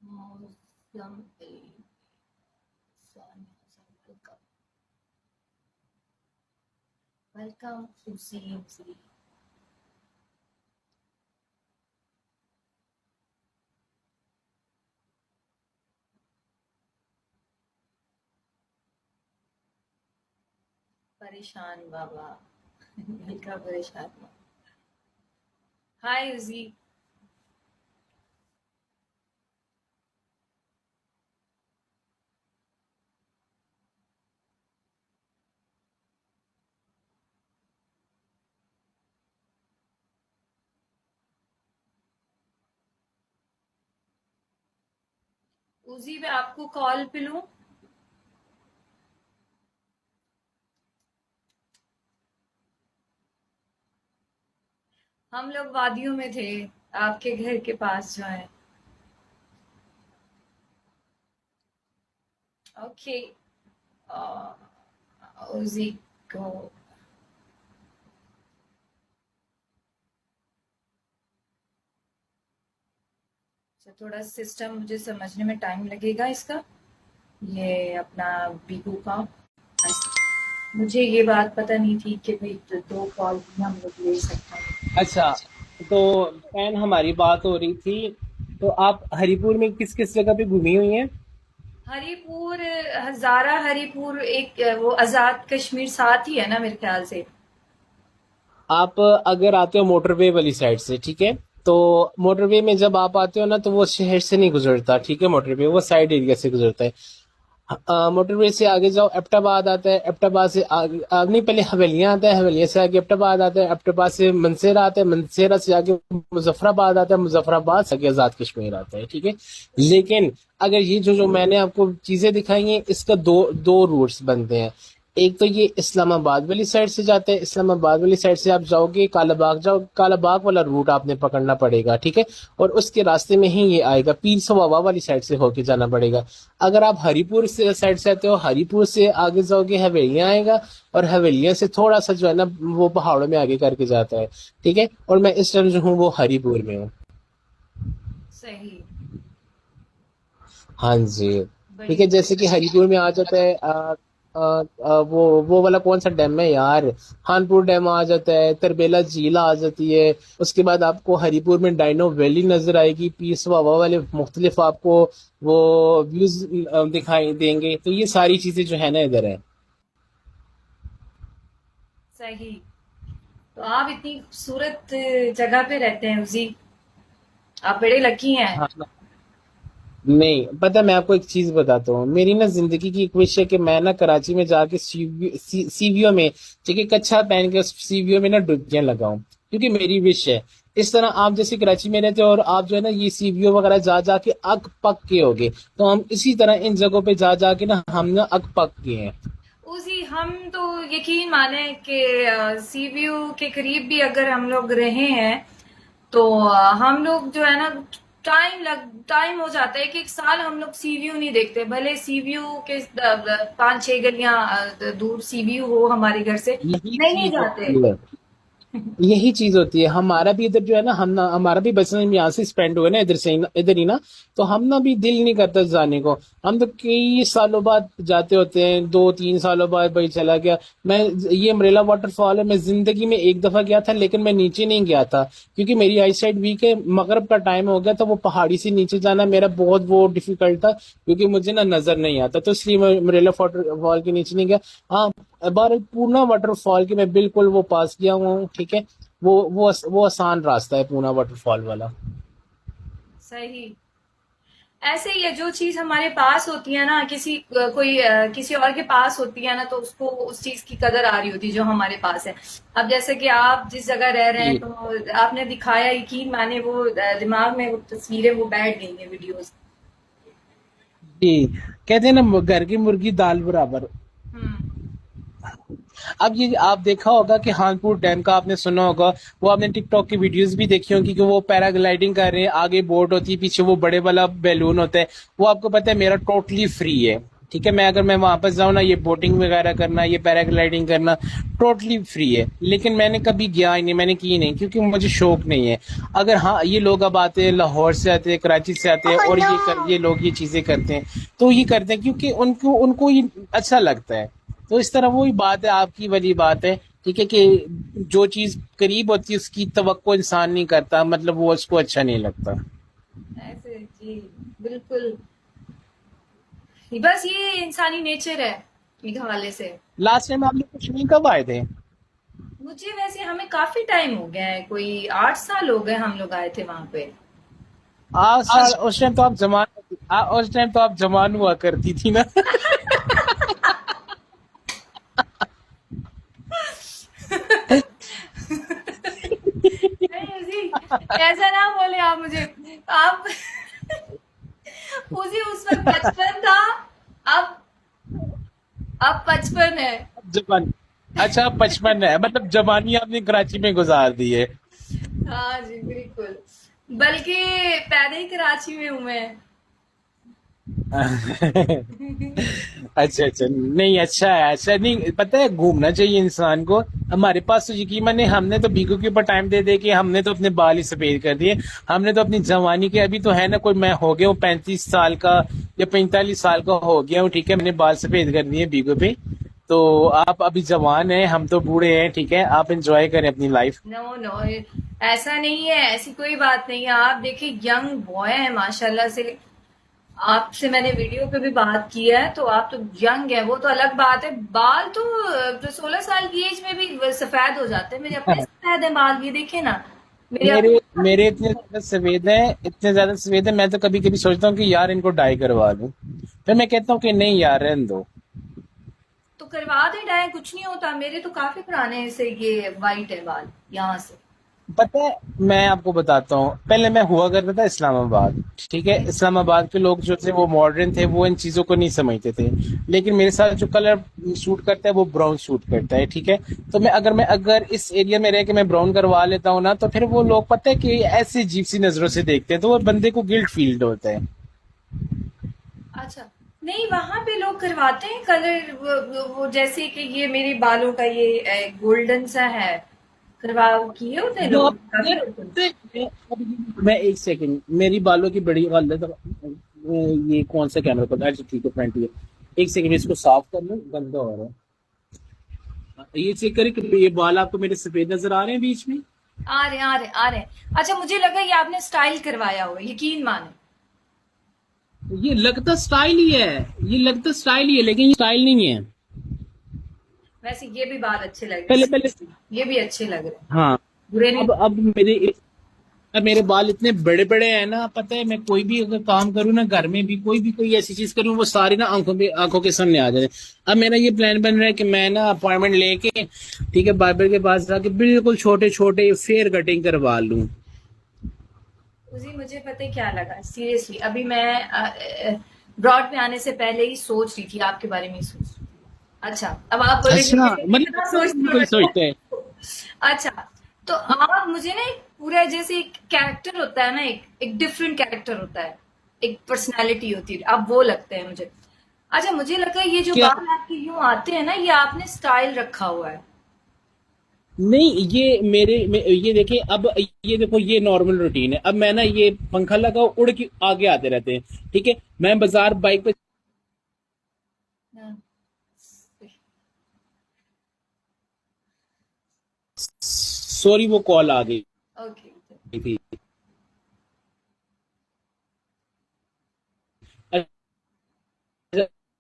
मौसम वेलकम उसी परेशान बाबा हल्का परेशान। हाय उजी। उजी मैं आपको कॉल पे लूं? हम लोग वादियों में थे, आपके घर के पास जो है। ओके। उजी को थोड़ा सिस्टम मुझे समझने में टाइम लगेगा इसका। ये अपना बीकू का मुझे ये बात पता नहीं थी कि भाई दो कॉल भी हम लोग ले सकते हैं। अच्छा, तो फैन हमारी बात हो रही थी। तो आप हरिपुर में किस किस जगह पे घूमी हुई हैं? हरिपुर, हजारा हरिपुर, एक वो आजाद कश्मीर साथ ही है ना मेरे ख्याल से। आप अगर आते हो मोटरवे वाली साइड से, ठीक है, तो मोटरवे में जब आप आते हो ना, तो वो शहर से नहीं गुजरता, ठीक है, मोटरवे वो साइड एरिया से गुजरता है। मोटरवे से आगे जाओ, एबटाबाद आता है, एबटाबाद से आगे नहीं, पहले हवेलियां आता है, हवेलियां से आगे एबटाबाद आता है, एबटाबाद से मनसेरा आता है, मनसेरा से आगे मुजफ्फराबाद आता है, मुजफ्फराबाद से आगे आजाद कश्मीर आता है, ठीक है। लेकिन अगर ये जो जो मैंने आपको चीजें दिखाई हैं, इसका दो दो रूट्स बनते हैं। एक तो ये इस्लामाबाद वाली साइड से जाते हैं, इस्लामाबाद वाली साइड से आप जाओगे कालाबाग, जाओ कालाबाग वाला रूट आपने पकड़ना पड़ेगा, ठीक है। और उसके रास्ते में ही ये आएगा, पीर सवावा वाली साइड से होके जाना पड़ेगा। अगर आप हरिपुर से साइड से आते हो, हरिपुर से आगे जाओगे हवेलियां आएगा, और हवेलियां से थोड़ा सा जो है ना वो पहाड़ों में आगे करके जाता है, ठीक है। और मैं इस टाइम जो हूँ वो हरिपुर में हूँ। सही। हाँ जी। ठीक है, बढ़िया। जैसे कि हरिपुर में आ जाता है वो वाला कौन सा डैम है यार, खानपुर डैम आ जाता है, तरबेला झील आ जाती है। उसके बाद आपको हरिपुर में डाइनो वैली नजर आएगी, पीस वावा वाले मुख्तलिफ आपको वो व्यूज दिखाई देंगे। तो ये सारी चीजें जो है ना इधर है। सही। तो आप इतनी खूबसूरत जगह पे रहते हैं उजी, आप बड़े लकी हैं। हाँ, नहीं पता, मैं आपको एक चीज बताता हूँ, मेरी ना जिंदगी की एक विश है कि मैं ना कराची में जाके सीवीओ में, ठीक है, कच्छा पहन के सीवीओ में ना डुबकियां लगाऊं, क्योंकि मेरी विश है। इस तरह आप जैसे कराची में रहते हो और आप जो है ना ये सीवीओ वगैरह जा जाके अक पक के होगे, तो हम इसी तरह इन जगहों पे जा जाके ना हम ना अक पक के हैं। उजी हम तो यकीन माने कि सीवीयू के करीब भी अगर हम लोग रहे हैं तो हम लोग जो है ना टाइम हो जाता है कि एक साल हम लोग सीवीयू नहीं देखते, भले सीवीयू के 5-6 गलियां दूर सीवीयू हो हमारे घर से, यही नहीं चीज जाते। होती है, यही चीज होती है। हमारा भी इधर जो है ना, हम ना हमारा भी बचपन यहाँ से स्पेंड हुआ ना, इधर से इधर ही ना, तो हम ना भी दिल नहीं करता जाने को। हम तो कई सालों बाद जाते होते हैं, 2-3 सालों बाद भाई चला गया। मैं ये अम्ब्रेला वाटरफॉल है, मैं जिंदगी में एक दफा गया था, लेकिन मैं नीचे नहीं गया था क्योंकि मेरी आई साइड वीक है, मगरब का टाइम हो गया था, वो पहाड़ी से नीचे जाना मेरा बहुत वो डिफिकल्ट था, क्योंकि मुझे ना नजर नहीं आता, तो इसलिए मैं अम्ब्रेला वाटरफॉल के नीचे नहीं गया। हाँ, बार पूना वाटरफॉल के मैं बिल्कुल वो पास गया हुआ हूँ, ठीक है। वो आसान रास्ता है पूना वाटरफॉल वाला। सही। ऐसे ही है, जो चीज हमारे पास होती है ना, किसी और के पास होती है ना, तो उसको उस चीज की कदर आ रही होती है जो हमारे पास है। अब जैसे कि आप जिस जगह रह रहे हैं, जी तो आपने दिखाया, यकीन माने वो दिमाग में वो तस्वीरें वो बैठ गई हैं, वीडियोस। जी, कहते हैं ना घर की मुर्गी दाल बराबर। हम्म। अब ये आप देखा होगा कि हानपुर डैम का आपने सुना होगा, वो आपने टिकटॉक की वीडियोस भी देखी होंगी कि वो पैराग्लाइडिंग कर रहे हैं, आगे बोट होती है, पीछे वो बड़े वाला बैलून होता है। वो आपको पता है मेरा टोटली फ्री है, ठीक है। मैं वापस जाऊँ ना, ये बोटिंग वगैरह करना, ये पैराग्लाइडिंग करना टोटली फ्री है, लेकिन मैंने कभी गया ही नहीं, मैंने की नहीं, क्योंकि मुझे शौक नहीं है। अगर हाँ ये लोग अब आते हैं, लाहौर से आते हैं, कराची से आते हैं, और ये लोग ये चीजें करते हैं, तो ये करते हैं क्योंकि उनको उनको ये अच्छा लगता है। तो इस तरह वही बात है, आपकी वाली बात है, ठीक है, कि जो चीज करीब होती है उसकी तवक्को इंसान नहीं करता, मतलब वो उसको अच्छा नहीं लगता। ऐसे जी, बिल्कुल। बस ये इंसानी नेचर है एक हवाले से। लास्ट टाइम आप लोग कश्मीर कब आए थे? मुझे वैसे हमें काफी टाइम हो गया है, कोई 8 साल हो गए हम लोग आए थे वहां पे। 8 साल? उस टाइम तो आप उस टाइम तो आप जवान हुआ करती थी ना। नहीं जी, ऐसा ना बोले आप मुझे। आप उसी उस वक्त 55 था। अब अब 55 है। जवान? अच्छा, 55 है, मतलब जवानी आपने कराची में गुजार दी है। हाँ जी, बिल्कुल। बल्कि पैदा ही कराची में हूँ मैं। अच्छा अच्छा, नहीं अच्छा है, अच्छा नहीं, पता है घूमना चाहिए इंसान को। हमारे पास तो यकीन माने, हमने तो बीगू के ऊपर टाइम दे दे के हमने तो अपने बाल ही सफेद कर दिए। हमने तो अपनी जवानी के, अभी तो है ना, कोई मैं हो गया हूँ 35 साल का या 45 साल का हो गया हूँ, ठीक है, मैंने बाल सफेद कर दिए बीगू पे। तो आप अभी जवान हैं, हम तो बूढ़े हैं, ठीक है, आप एंजॉय करें अपनी लाइफ। नो नो, ऐसा नहीं है, ऐसी कोई बात नहीं है। आप देखिए यंग बॉय है माशाल्लाह से। आपसे मैंने वीडियो पे भी बात की है, तो आप तो यंग है, वो तो अलग बात है। बाल तो 16 साल की एज में भी सफेद हो जाते हैं। मेरे अपने सफेद है बाल, ये देखे ना। मेरे मेरे अपने मेरे इतने ज्यादा सफेद है, इतने ज्यादा सफेद है, मैं तो कभी कभी सोचता हूँ कि यार इनको डाई करवा दूं, फिर मैं कहता हूँ कि नहीं यार, रहने दो। तो करवा दे डाई, कुछ नहीं होता। मेरे तो काफी पुराने से ये वाइट है बाल यहाँ से। पता है, मैं आपको बताता हूँ, पहले मैं हुआ करता था इस्लामाबाद, ठीक है, इस्लामाबाद के लोग जो थे वो मॉडर्न थे, वो इन चीजों को नहीं समझते थे। लेकिन मेरे साथ जो कलर सूट करता है वो ब्राउन सूट करता है, ठीक है। तो मैं अगर इस एरिया में रह के मैं ब्राउन करवा लेता हूँ ना, तो फिर वो लोग पता है कि ऐसी अजीब सी नजरों से देखते हैं, तो वो बंदे को गिल्ट फील होता है। अच्छा, नहीं वहां पे लोग करवाते हैं कलर, वो जैसे कि ये मेरे बालों का ये गोल्डन सा है, करवा किए होते हैं वो लोग, काफी यार, लोग। मैं एक सेकंड, मेरी बालों की बड़ी हालत, ये कौन सा कैमरा पर, अच्छा ठीक है, फ्रंट ये, एक सेकंड इसको साफ कर लो, गंदा हो रहा है। ये चेक करें कि ये बाल आपको मेरे सफेद नजर आ रहे हैं बीच में? आ रहे आ रहे आ रहे। अच्छा, मुझे लगा ये आपने स्टाइल करवाया हुआ है, यकीन माने। ये लगता स्टाइल ही है, ये लगता स्टाइल ही है, लेकिन ये स्टाइल नहीं है। वैसे ये भी बाल अच्छे लग पहले रहे पहले हैं, ये भी अच्छे लग रहे हैं, हाँ। बुरे नहीं। अब मेरे बाल इतने बड़े बड़े हैं ना, पता है, मैं कोई भी अगर काम करूँ ना, घर में भी कोई ऐसी चीज करूँ, वो सारी ना आंखों के सामने आ जाए। अब मेरा ये प्लान बन रहा है कि मैं ना अपॉइंटमेंट लेके, ठीक है, बार्बर के पास जाके बिल्कुल छोटे छोटे फेयर कटिंग करवा लूं। उसी मुझे पता है क्या लगा, सीरियसली अभी मैं ब्रॉड पे आने से पहले ही सोच रही थी, आपके बारे में ही सोच रही थी। अच्छा, अब आप बोलेंगे अच्छा, कि मतलब कितना ऐसा सोचती कोई सोचता है? हूँ। अच्छा, तो आप मुझे ना एक पूरा, जैसे एक कैरेक्टर होता है ना, एक डिफरेंट कैरेक्टर होता है, एक पर्सनालिटी होती है, आप वो लगते हैं मुझे। अच्छा, मुझे लगा ये जो क्या? बाल आपके यूं आते हैं ना, ये आपने स्टाइल रखा हुआ है। नहीं, ये देखिए, अब ये देखो, ये नॉर्मल रूटीन है। अब मैं ना ये पंखा लगा उड़ के आगे आते रहते हैं, ठीक है, मैं बाजार बाइक पे, हाँ, सॉरी वो कॉल आ गई ओके। थी।